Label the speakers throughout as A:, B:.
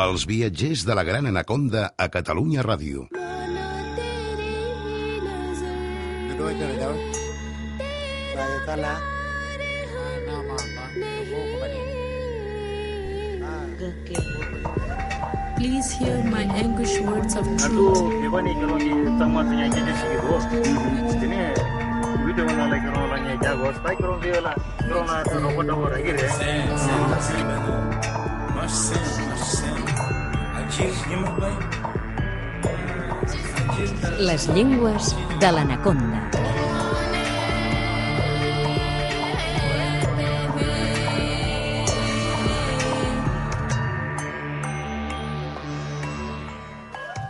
A: Els viatgers de la Gran Anaconda a Catalunya Ràdio.
B: Please hear my anguish words of truth.
C: Les llengües de l'anaconda.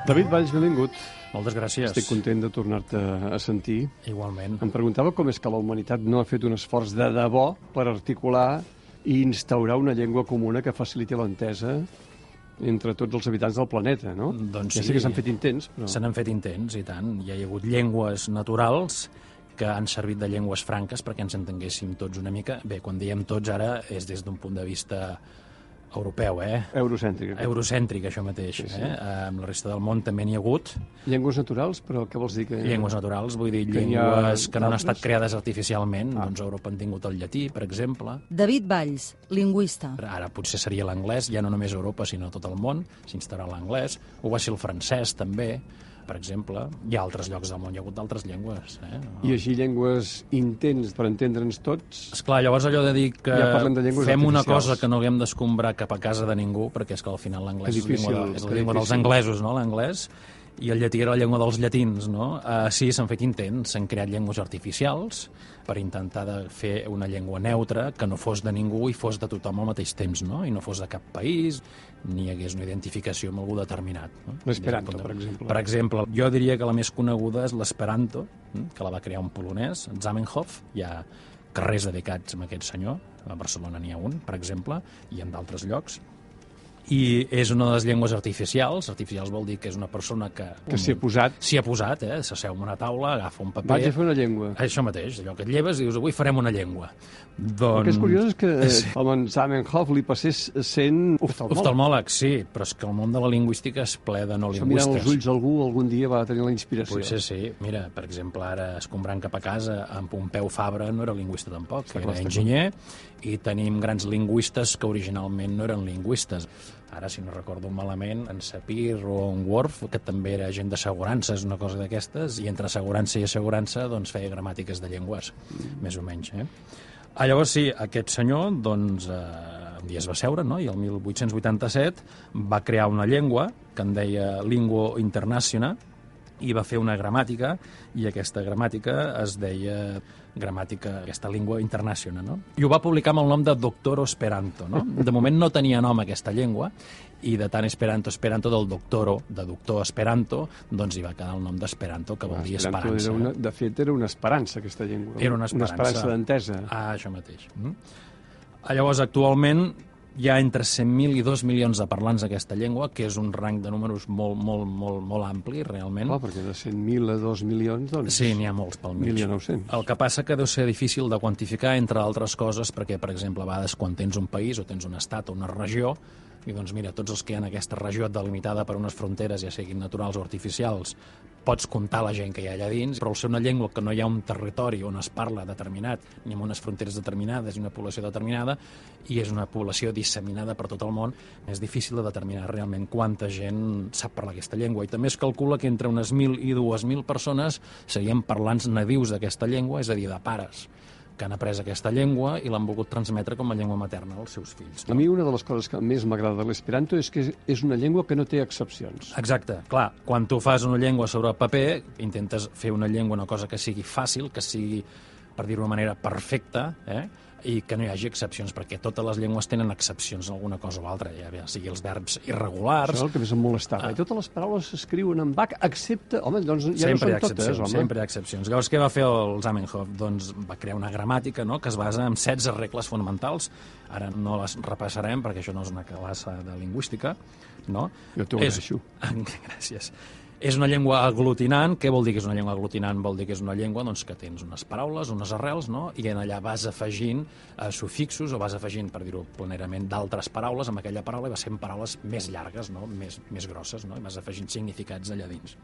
D: David Valls, benvingut.
E: Moltes gràcies.
D: Estic content de tornar-te a sentir.
E: Igualment.
D: Em preguntava com és que la humanitat no ha fet un esforç de debò per articular i instaurar una llengua comuna que faciliti l'entesa entre tots els habitants del planeta, no?
E: Doncs
D: ja sé que s'han fet intents, però...
E: Se n'han fet intents, i tant. Hi ha hagut llengües naturals que han servit de llengües franques perquè ens entenguéssim tots una mica. Bé, quan diem tots ara és des d'un punt de vista europeu,
D: Eurocèntric.
E: Eurocèntric, això mateix.
D: Sí.
E: Amb la resta del món també n'hi ha hagut.
D: Llengües naturals, però què vols dir?
E: Llengües naturals, vull dir llengües que no han estat creades artificialment. Doncs a Europa han tingut el llatí, per exemple.
C: David Valls, lingüista.
E: Ara potser seria l'anglès, ja no només a Europa, sinó a tot el món. S'instaurà l'anglès. Ho va ser el francès, també, per exemple. Hi ha altres llocs del món, hi ha hagut d'altres llengües.
D: I així llengües intents per entendre'ns tots?
E: Esclar, llavors allò de dir que
D: ja
E: fem una cosa que no haguem d'escombrar cap a casa de ningú, perquè és que al final l'anglès és la llengua dels anglesos, no?, l'anglès, i el llatí era la llengua dels llatins, no? Sí, s'han fet intents, s'han creat llengües artificials per intentar de fer una llengua neutra que no fos de ningú i fos de tothom al mateix temps, no? I no fos de cap país, ni hi hagués una identificació amb algú determinat. No?
D: L'esperanto, per exemple.
E: Per exemple, jo diria que la més coneguda és l'esperanto, que la va crear un polonès, Zamenhof. Hi ha carrers dedicats a aquest senyor, a Barcelona n'hi ha un, per exemple, i en d'altres llocs. I és una de les llengües artificials. Artificials vol dir que és una persona que
D: s'hi ha posat.
E: S'hi ha posat, s'asseu en una taula, agafa un paper...
D: Vaig a fer una llengua.
E: Això mateix, allò que et lleves i dius, avui farem una llengua.
D: El que és curiós és que el Zamenhof li passés sent oftalmòleg.
E: Oftalmòleg, sí, però és que el món de la lingüística és ple de no lingüistes.
D: Mirant els ulls algú algun dia va tenir la inspiració.
E: Potser sí. Mira, per exemple, ara escombrant cap a casa, en Pompeu Fabra no era lingüista tampoc, era enginyer, i tenim grans lingüistes que originalment no eren lingüistes. Ara, si no recordo malament, en Sapir o en Worf, que també era agent d'assegurances, una cosa d'aquestes, i entre assegurança i assegurança doncs, feia gramàtiques de llengües, més o menys. Llavors, sí, aquest senyor, doncs, un dia es va seure, no?, i el 1887 va crear una llengua que en deia Lingua International, i va fer una gramàtica, i aquesta gramàtica es deia gramàtica, aquesta Lingua International, no? I ho va publicar amb el nom de Doctoro Esperanto, no? De moment no tenia nom aquesta llengua, i de tant Esperanto del doctoro, de doctor Esperanto, doncs hi va quedar el nom d'Esperanto, que vol dir esperança.
D: De fet, era una esperança, aquesta llengua.
E: Era una esperança.
D: Una esperança d'entesa.
E: Això mateix. Llavors, actualment, hi ha entre 100.000 i 2 milions de parlants d'aquesta llengua, que és un rang de números molt ampli, realment.
D: Clar, perquè de 100.000 a 2 milions, doncs...
E: Sí, n'hi ha molts pel mig.
D: 1.900.000.
E: El que passa que deu ser difícil de quantificar, entre altres coses, perquè, per exemple, a vegades quan tens un país o tens un estat o una regió, i doncs mira, tots els que hi ha en aquesta regió delimitada per unes fronteres, ja siguin naturals o artificials, pots comptar la gent que hi ha allà dins, però al ser una llengua que no hi ha un territori on es parla determinat, ni amb unes fronteres determinades, ni una població determinada, i és una població disseminada per tot el món, és difícil de determinar realment quanta gent sap parlar aquesta llengua. I també es calcula que entre unes 1.000 i 2.000 persones serien parlants nadius d'aquesta llengua, és a dir, de pares que han après aquesta llengua i l'han volgut transmetre com a llengua materna als seus fills.
D: A mi una de les coses que més m'agrada de l'esperanto és que és una llengua que no té excepcions.
E: Exacte, clar. Quan tu fas una llengua sobre paper, intentes fer una llengua, una cosa que sigui fàcil, que sigui, per dir-ho d'una manera, perfecta, i que no hi hagi excepcions, perquè totes les llengües tenen excepcions en alguna cosa o altra, ja sigui els verbs irregulars...
D: Això és el que més em molestava. I totes les paraules s'escriuen en bac, excepte... Home, doncs ja no són totes, home.
E: Sempre hi ha excepcions. Llavors, què va fer el Zamenhof? Doncs va crear una gramàtica, no?, que es basa en 16 regles fonamentals. Ara no les repassarem, perquè això no és una classe de lingüística, no?
D: Jo t'ho agraeixo.
E: Gràcies. És una llengua aglutinant. Què vol dir que és una llengua aglutinant? Vol dir que és una llengua doncs, que tens unes paraules, unes arrels, no? I en allà vas afegint sufixos o vas afegint, per dir-ho planerament, d'altres paraules amb aquella paraula i vas fent paraules més llargues, no? més grosses, no? I vas afegint significats allà dins.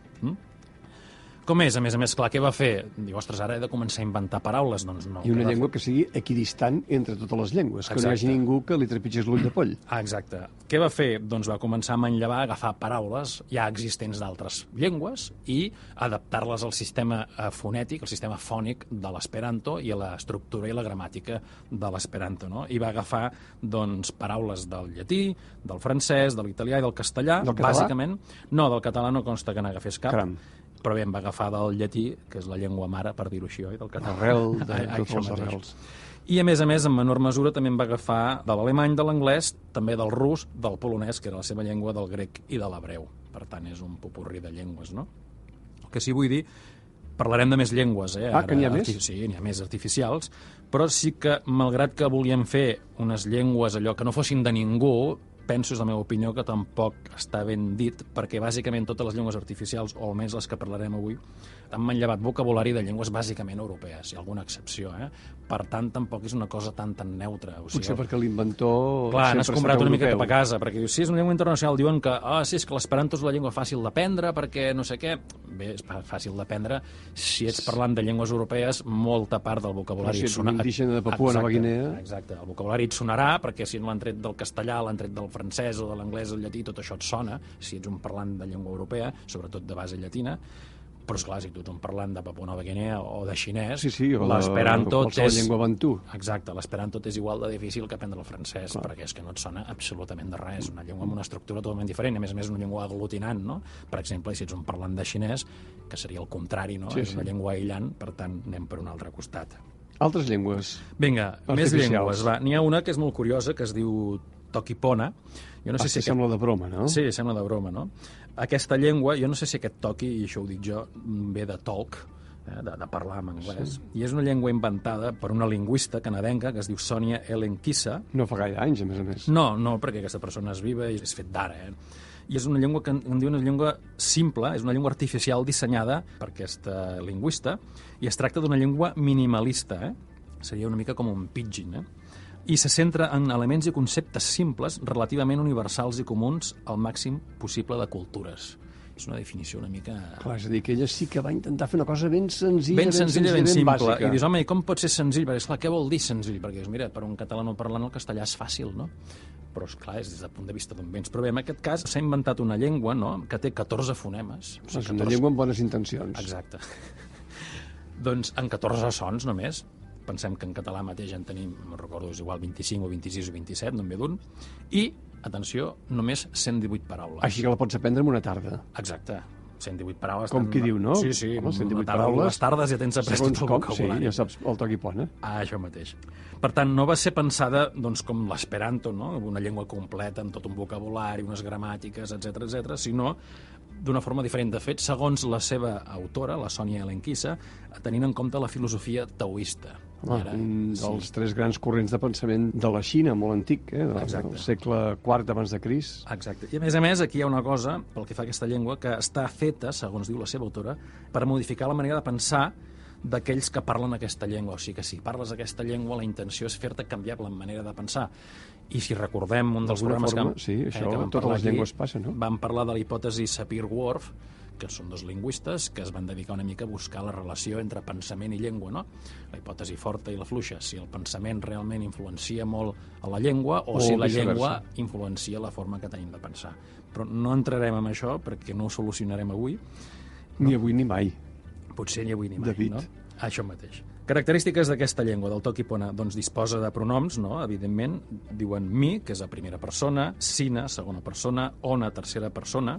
E: Com és? A més, clar, què va fer? Diu, ostres, ara he de començar a inventar paraules. Doncs no.
D: I una llengua que sigui equidistant entre totes les llengües, que no hi hagi ningú que li trepitgés l'ull de poll.
E: Exacte. Què va fer? Doncs va començar a manllevar, a agafar paraules ja existents d'altres llengües i adaptar-les al sistema fonètic, al sistema fònic de l'esperanto i a l'estructura i la gramàtica de l'esperanto, no? I va agafar, doncs, paraules del llatí, del francès, de l'italià i del castellà.
D: Del català?
E: Bàsicament. No, del català no consta que n'agafés cap.
D: Caram.
E: Però bé, em va agafar del llatí, que és la llengua mare, per dir-ho així, oi? Del català.
D: Arrel de totes les arrels.
E: I, a més, en menor mesura, també em va agafar de l'alemany, de l'anglès, també del rus, del polonès, que era la seva llengua, del grec i de l'hebreu. Per tant, és un popurrí de llengües, no? El que sí vull dir, parlarem de més llengües,
D: Ara, que n'hi ha més?
E: Sí, n'hi ha més artificials, però sí que, malgrat que volíem fer unes llengües allò que no fossin de ningú, penso, és la meva opinió, que tampoc està ben dit, perquè bàsicament totes les llengües artificials, o almenys les que parlarem avui, han manllevat vocabulari de llengües bàsicament europees, hi ha alguna excepció, Per tant, tampoc és una cosa tan neutra. O sigui,
D: potser perquè l'inventor...
E: Clar, n'has comprat una mica cap a casa, perquè dius, sí, és una llengua internacional, diuen que, sí, és que l'esperanto és la llengua fàcil d'aprendre, perquè no sé què... Bé, és fàcil d'aprendre. Si ets parlant de llengües europees, molta part del vocabulari...
D: Si ets un indígena de Papua Nova Guinea...
E: Exacte, el vocabulari et sonarà, perquè si no l'han tret del castellà, l'han tret del francès o de l'anglès o el llatí, tot això et sona, si ets un parlant de llengua europea, sobretot de base llatina. Però, esclar, si tu ets un parlant de Papua Nova Guinea o de xinès, l'esperanto
D: és... llengua bantú.
E: Exacte, l'esperanto és igual de difícil que aprendre el francès, perquè és que no et sona absolutament de res. És una llengua amb una estructura totalment diferent, a més és una llengua aglutinant, no? Per exemple, si ets un parlant de xinès, que seria el contrari, no? És una llengua aïllant, per tant, anem per un altre costat.
D: Altres llengües.
E: Vinga, més llengües, va. N'hi ha una que és molt curiosa, que es diu Toquipona. Jo no sé si
D: sembla de broma, no?
E: Sí, sembla de broma, no? Aquesta llengua, jo no sé si aquest toqui, i això ho dic jo, ve de talk, de parlar en anglès, i és una llengua inventada per una lingüista canadenca que es diu Sonia Ellen Kisa.
D: No fa gaire anys, a més.
E: No, perquè aquesta persona és viva i és fet d'ara, I és una llengua que en diuen una llengua simple, és una llengua artificial dissenyada per aquesta lingüista, i es tracta d'una llengua minimalista, Seria una mica com un pidgin, I se centra en elements i conceptes simples, relativament universals i comuns al màxim possible de cultures. És una definició una mica...
D: Clar, és a dir, que ella sí que va intentar fer una cosa ben senzilla,
E: ben simple.
D: Bàsica.
E: I dius, home, i com pot ser senzill? Perquè, esclar, què vol dir senzill? Perquè dius, mira, per un catalanoparlant el castellà és fàcil, no? Però, esclar, és des del punt de vista d'on vens. Però bé, en aquest cas s'ha inventat una llengua, no?, que té 14 fonemes.
D: O sigui, és una llengua amb bones intencions.
E: Exacte. Doncs en 14 sons, només. Pensem que en català mateix en tenim, no recordo, és igual 25 o 26 o 27, no en ve d'un, i, atenció, només 118 paraules.
D: Així que la pots aprendre en una tarda.
E: Exacte. 118 paraules.
D: Com qui diu, no?
E: Sí,
D: home, 118
E: tarda,
D: paraules.
E: Les tardes ja tens après tot el vocabulari.
D: Sí, ja saps el toquipona.
E: Això mateix. Per tant, no va ser pensada doncs, com l'esperanto, no? Una llengua completa amb tot un vocabulari, unes gramàtiques, etc, sinó d'una forma diferent. De fet, segons la seva autora, la Sonia Ellen Kisa, tenint en compte la filosofia taoista.
D: Un dels tres grans corrents de pensament de la Xina, molt antic, del segle IV abans de Crist.
E: Exacte. I a més, aquí hi ha una cosa, pel que fa a aquesta llengua, que està feta, segons diu la seva autora, per modificar la manera de pensar d'aquells que parlen aquesta llengua. O sigui que si parles aquesta llengua, la intenció és fer-te canviar la manera de pensar. I si recordem un dels programes
D: sí, això, que totes les llengües passen, no?
E: Vam parlar de la hipòtesi Sapir-Whorf, que són dos lingüistes que es van dedicar una mica a buscar la relació entre pensament i llengua, no? La hipòtesi forta i la fluixa, si el pensament realment influencia molt a la llengua o si la llengua influencia la forma que tenim de pensar. Però no entrarem en això perquè no ho solucionarem avui.
D: Ni avui ni mai.
E: Potser ni avui ni mai,
D: David.
E: no? Això mateix. Característiques d'aquesta llengua, del toquipona, doncs disposa de pronoms, no? Evidentment, diuen mi, que és a primera persona, sina, segona persona, ona, tercera persona,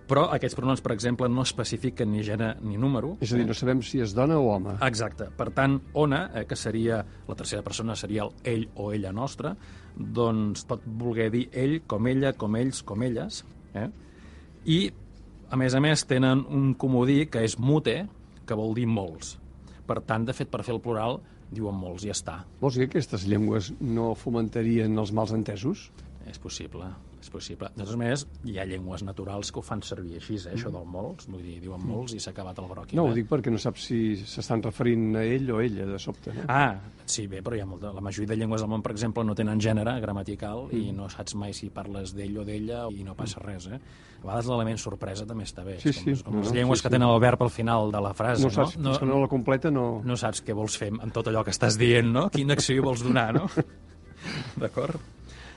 E: però aquests pronoms, per exemple, no especifiquen ni gènere ni número.
D: És a dir, no sabem si és dona o home.
E: Exacte. Per tant, ona, que seria la tercera persona, seria el ell o ella nostra, doncs pot voler dir ell, com ella, com ells, com elles. I, a més, tenen un comodí que és mute, que vol dir molts. Per tant, de fet, per fer el plural, diuen molts i ja està.
D: Vols dir que aquestes llengües no fomentarien els mals entesos?
E: És possible. És possible. De totes maneres, hi ha llengües naturals que ho fan servir així, això del molts, vull dir, diuen molts i s'ha acabat el bròquil.
D: No, ho dic perquè no saps si s'estan referint a ell o ella, de sobte. No?
E: Sí, bé, però hi ha molta... La majoria de llengües del món, per exemple, no tenen gènere gramatical i no saps mai si parles d'ell o d'ella i no passa res, A vegades l'element sorpresa també està bé.
D: Sí,
E: com les llengües que tenen el verb al final de la frase,
D: no? Saps, no, que no la completa, no...
E: No saps què vols fer amb tot allò que estàs dient, no? Quina acció vols donar, no? D'acord?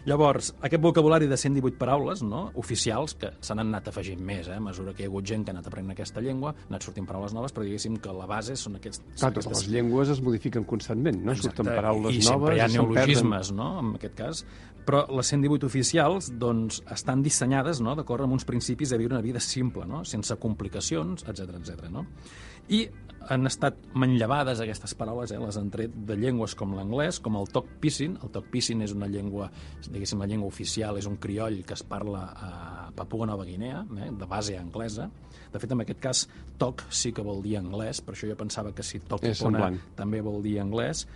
E: Llavors, aquest vocabulari de 118 paraules, no?, oficials, que se n'han anat afegint més, a mesura que hi ha hagut gent que ha anat aprenent aquesta llengua, han anat sortint paraules noves, però diguéssim que la base són aquests...
D: Clar, totes les llengües es modifiquen constantment, no?
E: Exacte.
D: Surten paraules noves...
E: I sempre hi ha
D: se'n
E: neologismes,
D: perden.
E: no?, en aquest cas. Però les 118 oficials, doncs, estan dissenyades, no?, d'acord amb uns principis de viure una vida simple, no?, sense complicacions, etc, no? I han estat manllevades aquestes paraules, les han tret de llengües com l'anglès, com el Tok Pisin. El Tok Pisin és una llengua, diguéssim, la llengua oficial, és un crioll que es parla a Papua Nova Guinea, de base anglesa. De fet, en aquest cas, Tok sí que vol dir anglès, per això jo pensava que si Tok Ipona també vol dir anglès.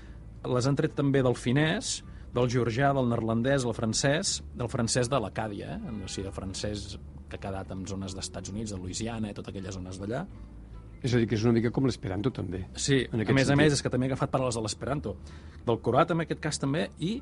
E: Les han tret també del finès, del georgià, del neerlandès, del francès de l'Acàdia, o sigui, el francès que ha quedat en zones d'Estats Units, de Louisiana, totes aquelles zones d'allà.
D: És a dir, que és una mica com l'esperanto, també.
E: Sí, a més, és que també he agafat paraules de l'esperanto. Del croat, en aquest cas, també, i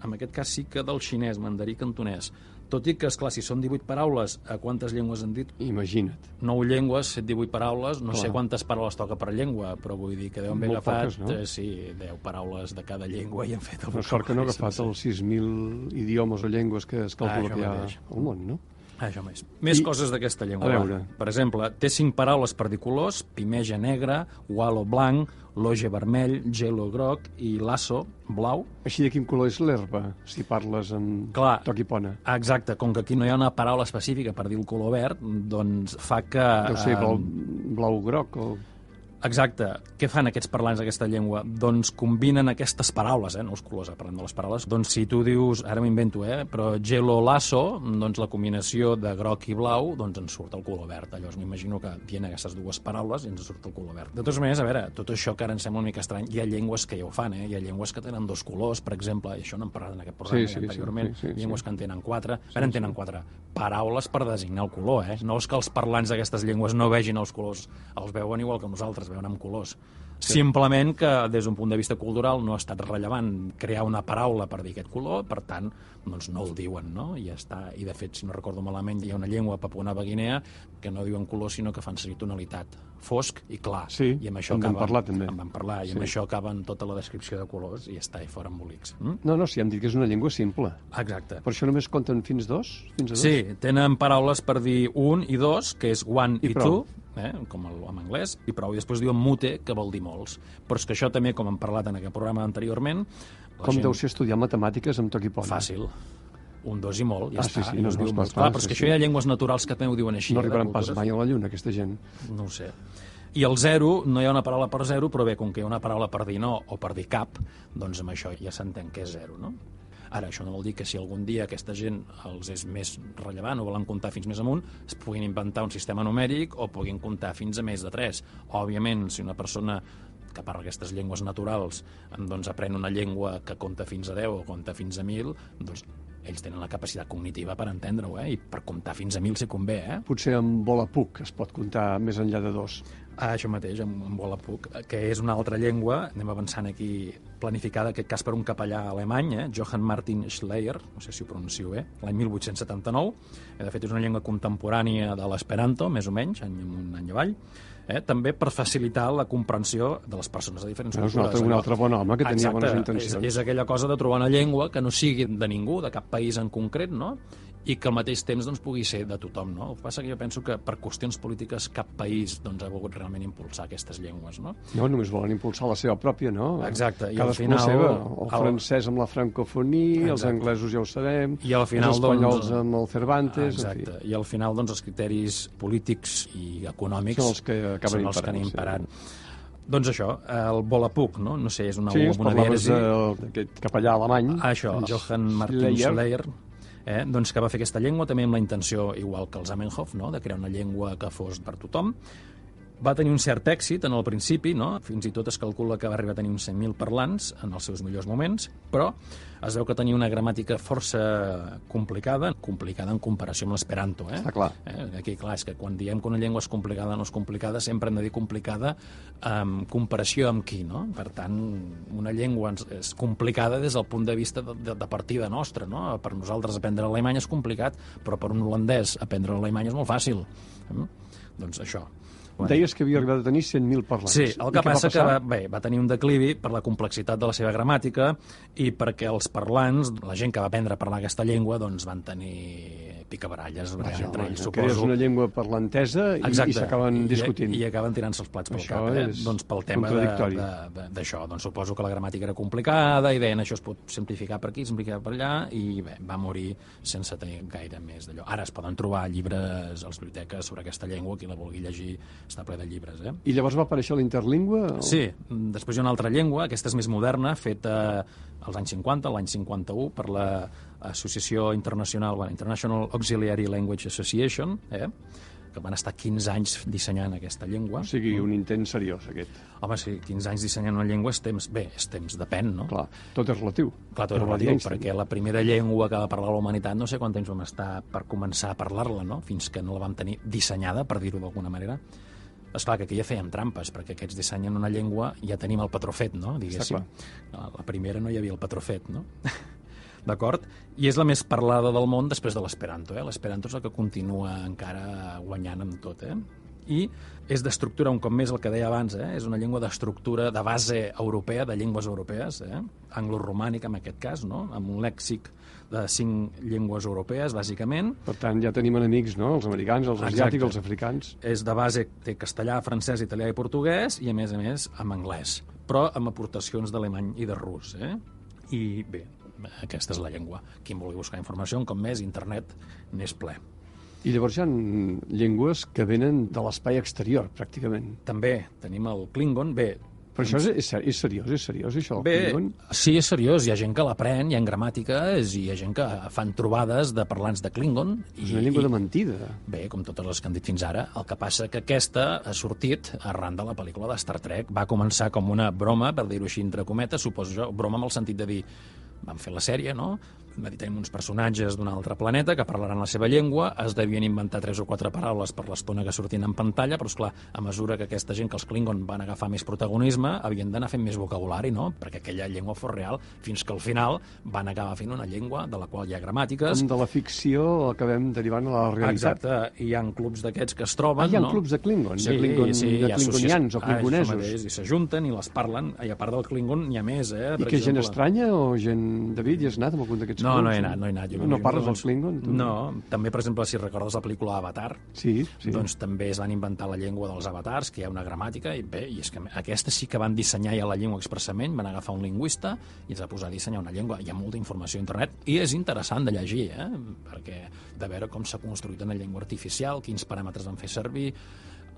E: en aquest cas sí que del xinès, mandarí, cantonès. Tot i que, esclar, si són 18 paraules, a quantes llengües han dit?
D: Imagina't.
E: 9 llengües, 18 paraules, no sé quantes paraules toca per llengua, però vull dir que deuen haver agafat, sí, 10 paraules de cada llengua i han fet...
D: Però sort que no ha agafat els 6.000 idiomes o llengües que es calcula que hi ha al món, no?
E: Això més coses d'aquesta llengua.
D: A veure.
E: Per exemple, té 5 paraules per dir colors: pimeja negra, gualo blanc, loge vermell, gelo groc i lasso blau.
D: Així de quin color és l'herba, si parles en Tok Ipona?
E: Exacte, com que aquí no hi ha una paraula específica per dir el color verd, doncs fa que...
D: Deu ser blau-groc o...
E: Exacte. Què fan aquests parlants d'aquesta llengua? Doncs combinen aquestes paraules, no els colors, parlem de les paraules. Doncs si tu dius, ara m'ho invento, però gelo lasso, doncs la combinació de groc i blau, doncs ens surt el color verd. Llavors m'imagino que dient aquestes dues paraules i ens surt el color verd. De totes maneres, a veure, tot això que ara ens sembla una mica estrany, hi ha llengües que ja ho fan, Hi ha llengües que tenen 2 colors, per exemple, i això n'hem parlat en aquest programa anteriorment, llengües que en tenen 4, ara en tenen 4 paraules per designar el color, No és que els parlants d'aquestes llengües no vegin els colors, els veuen igual que nosaltres, veuen amb colors. Simplement que, des d'un punt de vista cultural, no ha estat rellevant crear una paraula per dir aquest color, per tant, doncs no el diuen, I ja està. I, de fet, si no recordo malament, hi ha una llengua a Papua Nova Guinea que no diuen color, sinó que fan servir tonalitat fosc i clar.
D: Sí,
E: i amb això
D: en vam parlar, també.
E: En vam parlar, i amb això acaben tota la descripció de colors i ja està, i fora embolics.
D: No, si hem dit que és una llengua simple.
E: Exacte.
D: Per això només compten fins 2?
E: Sí, tenen paraules per dir 1 i 2, que és one i two, com en anglès, i prou. I després diuen mute, que vol dir molts. Però és que això també, com hem parlat en aquest programa anteriorment...
D: Com deu ser estudiar matemàtiques amb Tok Ipona?
E: Fàcil. 1, 2 i molt, ja està.
D: Sí, no,
E: clar, però és que això hi ha llengües naturals que també ho diuen així.
D: No arribaran pas mai a la lluna, aquesta gent.
E: No ho sé. I el 0, no hi ha una paraula per 0, però bé, com que hi ha una paraula per dir no o per dir cap, doncs amb això ja s'entén que és 0, no? Ara, això no vol dir que si algun dia aquesta gent els és més rellevant o volen comptar fins més amunt, es puguin inventar un sistema numèric o puguin comptar fins a més de 3. Òbviament, si una persona que parla aquestes llengües naturals doncs aprèn una llengua que compta fins a 10 o compta fins a 1.000, doncs ells tenen la capacitat cognitiva per entendre-ho, i per comptar fins a 1.000 si convé,
D: Potser amb Volapük es pot comptar més enllà de 2.
E: Això mateix, amb Volapük, que és una altra llengua, anem avançant aquí, planificada, en aquest cas per un capellà alemany, Johann Martin Schleyer, no sé si ho pronuncio bé, l'any 1879. De fet, és una llengua contemporània de l'esperanto, més o menys, un any avall, també per facilitar la comprensió de les persones de diferents cultures.
D: És un altre bon home que tenia bones intencions.
E: És aquella cosa de trobar una llengua que no sigui de ningú, de cap país en concret, i que al mateix temps doncs, pugui ser de tothom. El que passa que jo penso que per qüestions polítiques cap país doncs, ha volgut realment impulsar aquestes llengües. No,
D: només volen impulsar la seva pròpia, no?
E: Exacte. I
D: al final... la seva. El francès amb la francofonia, els anglesos ja ho sabem,
E: i al final,
D: els espanyols amb el Cervantes...
E: Exacte. I al final doncs, els criteris polítics i econòmics
D: són els que acaben
E: imparant. Doncs això, el Volapük, no sé, és una
D: parlaves d'aquest capellà alemany.
E: Això, Johann Martin Schleyer, doncs que va fer aquesta llengua també amb la intenció, igual que el Zamenhof, de crear una llengua que fos per tothom. Va tenir un cert èxit en el principi, no? Fins i tot es calcula que va arribar a tenir uns 100.000 parlants en els seus millors moments, però es veu que tenia una gramàtica força complicada en comparació amb l'esperanto.
D: Està clar.
E: Aquí, clar, és que quan diem que una llengua és complicada o no és complicada, sempre hem de dir complicada en comparació amb qui, no? Per tant, una llengua és complicada des del punt de vista de partida nostra, no? Per nosaltres aprendre alemany és complicat, però per un holandès aprendre alemany és molt fàcil. Doncs això.
D: Deies que havia arribat a tenir 100.000 parlants.
E: Sí, el que passa que va tenir un declivi per la complexitat de la seva gramàtica i perquè els parlants, la gent que va aprendre a parlar aquesta llengua, doncs van tenir picabaralles entre ells, suposo.
D: Que és una llengua parlantesa i s'acaben discutint.
E: I acaben tirant-se els plats pel cap. Doncs pel tema d'això. Doncs suposo que la gramàtica era complicada i deien això es pot simplificar per aquí, simplificar per allà, i bé, va morir sense tenir gaire més d'allò. Ara es poden trobar llibres a les biblioteques sobre aquesta llengua, qui la vulgui llegir està ple de llibres.
D: I llavors va aparèixer l'interlingua?
E: Sí, després hi ha una altra llengua, aquesta és més moderna, feta als anys 50, l'any 51, per l'Associació Internacional, International Auxiliary Language Association, que van estar 15 anys dissenyant aquesta llengua.
D: O sigui, un intent seriós, aquest.
E: Home, sí, 15 anys dissenyant una llengua és temps. Bé, és temps, depèn, no?
D: Clar, tot és relatiu.
E: Clar, tot és relatiu, perquè la primera llengua que va parlar la humanitat, no sé quant temps vam estar per començar a parlar-la, no? Fins que no la vam tenir dissenyada, per dir-ho d'alguna manera. Esclar, que aquí ja fèiem trampes, perquè aquests dissenyen una llengua i ja tenim el patró fet, no? Diguéssim. La primera no hi havia el patró fet, no? D'acord? I és la més parlada del món després de l'esperanto. L'esperanto és el que continua encara guanyant amb tot. I és d'estructura, un cop més el que deia abans, és una llengua d'estructura de base europea, de llengües europees, anglo-romànica en aquest cas, no? Amb un lèxic de 5 llengües europees, bàsicament.
D: Per tant, ja tenim enemics, no? Els americans, els asiàtics, els africans.
E: És de base, té castellà, francès, italià i portuguès, i a més, amb anglès, però amb aportacions d'alemany i de rus. I bé, aquesta és la llengua. Qui en vulgui buscar informació, un cop més, internet n'és ple.
D: I llavors hi ha llengües que venen de l'espai exterior, pràcticament.
E: També tenim el Klingon. Bé,
D: però això és seriós, això, el Klingon?
E: Sí, és seriós. Hi ha gent que l'aprèn, hi ha gramàtiques, i hi ha gent que fan trobades de parlants de Klingon.
D: És una llengua de mentida.
E: Bé, com totes les que han dit fins ara. El que passa que aquesta ha sortit arran de la pel·lícula de Star Trek. Va començar com una broma, per dir-ho així, entre cometes, suposo jo, broma amb el sentit de dir van fer la sèrie, no? Va dir, tenim uns personatges d'un altre planeta que parlaran la seva llengua, es devien inventar 3 o 4 paraules per l'estona que sortien en pantalla, però, esclar, a mesura que aquesta gent, que els Klingon van agafar més protagonisme, havien d'anar fent més vocabulari, no? Perquè aquella llengua fos real, fins que al final van acabar fent una llengua de la qual hi ha gramàtiques.
D: Com de la ficció acabem derivant a la realitat.
E: Exacte, hi ha clubs d'aquests que es troben,
D: hi ha clubs de Klingon,
E: sí,
D: de klingonians o klingonesos.
E: I s'ajunten i les parlen, i a part del Klingon n'hi ha més,
D: I que gent estranya o gent... David, hi has anat amb algun d'aquests clubs?
E: No he anat.
D: No parles del Klingon? Tu?
E: No, també, per exemple, si recordes la pel·lícula Avatar,
D: sí.
E: Doncs també es van inventar la llengua dels avatars, que hi ha una gramàtica, i bé, i és que aquesta sí que van dissenyar ja la llengua expressament, van agafar un lingüista i ens va posar a dissenyar una llengua. Hi ha molta informació a internet, i és interessant de llegir, perquè de veure com s'ha construït una llengua artificial, quins paràmetres van fer servir.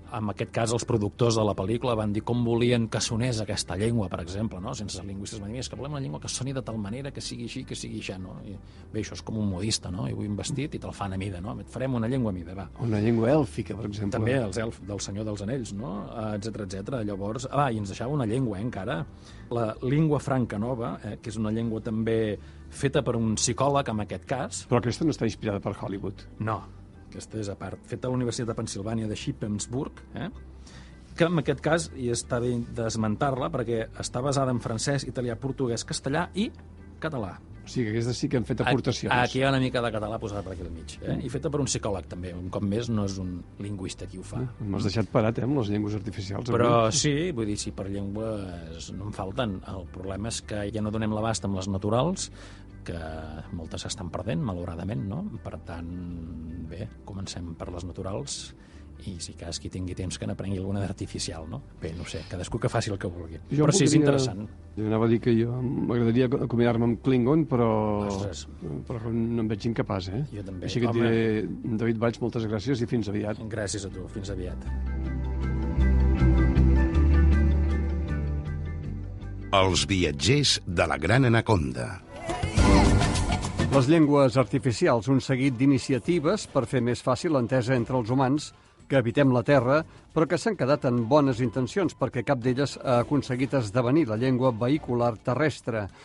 E: En aquest cas, els productors de la pel·lícula van dir com volien que sonés aquesta llengua, per exemple, no? Sense lingüistes van dir, és que volem una llengua que soni de tal manera, que sigui així, que sigui això, no? I, bé, això és com un modista, no? I vull un vestit i te'l fan a mida, no? Et farem una llengua a mida, va.
D: Una llengua èlfica, per exemple.
E: També els elfs del Senyor dels Anells, no? Etcètera. Llavors, i ens deixava una llengua, encara. La llengua franca nova, que és una llengua també feta per un psicòleg, en aquest cas.
D: Però aquesta no està inspirada per Hollywood.
E: No. Aquesta és a part, feta a la Universitat de Pennsilvània de Shippensburg, que en aquest cas, i està bé d'esmentar-la, perquè està basada en francès, italià, portuguès, castellà i català.
D: O sigui, aquesta sí que han fet aportacions.
E: Aquí hi ha una mica de català posada per aquí al mig. I feta per un psicòleg, també. Un cop més, no és un lingüista qui ho fa.
D: M'has deixat parat, amb les llengües artificials.
E: Però sí, vull dir, sí, per llengües no en falten. El problema és que ja no donem l'abast amb les naturals, que moltes s'estan perdent, malauradament, no? Per tant, bé, comencem per les naturals i si cas qui tingui temps que n'aprengui alguna d'artificial, no? Bé, no sé, cadascú que faci el que vulgui. Però sí, és interessant.
D: Jo anava a dir que jo m'agradaria acomiadar-me amb Klingon, però no em veig incapaç,
E: Jo també.
D: Així que et diré, David Valls, moltes gràcies i fins aviat.
E: Gràcies a tu, fins aviat.
A: Els viatgers de la Gran Anaconda.
D: Les llengües artificials, un seguit d'iniciatives per fer més fàcil l'entesa entre els humans que habitem la Terra, però que s'han quedat en bones intencions perquè cap d'elles ha aconseguit esdevenir la llengua vehicular terrestre.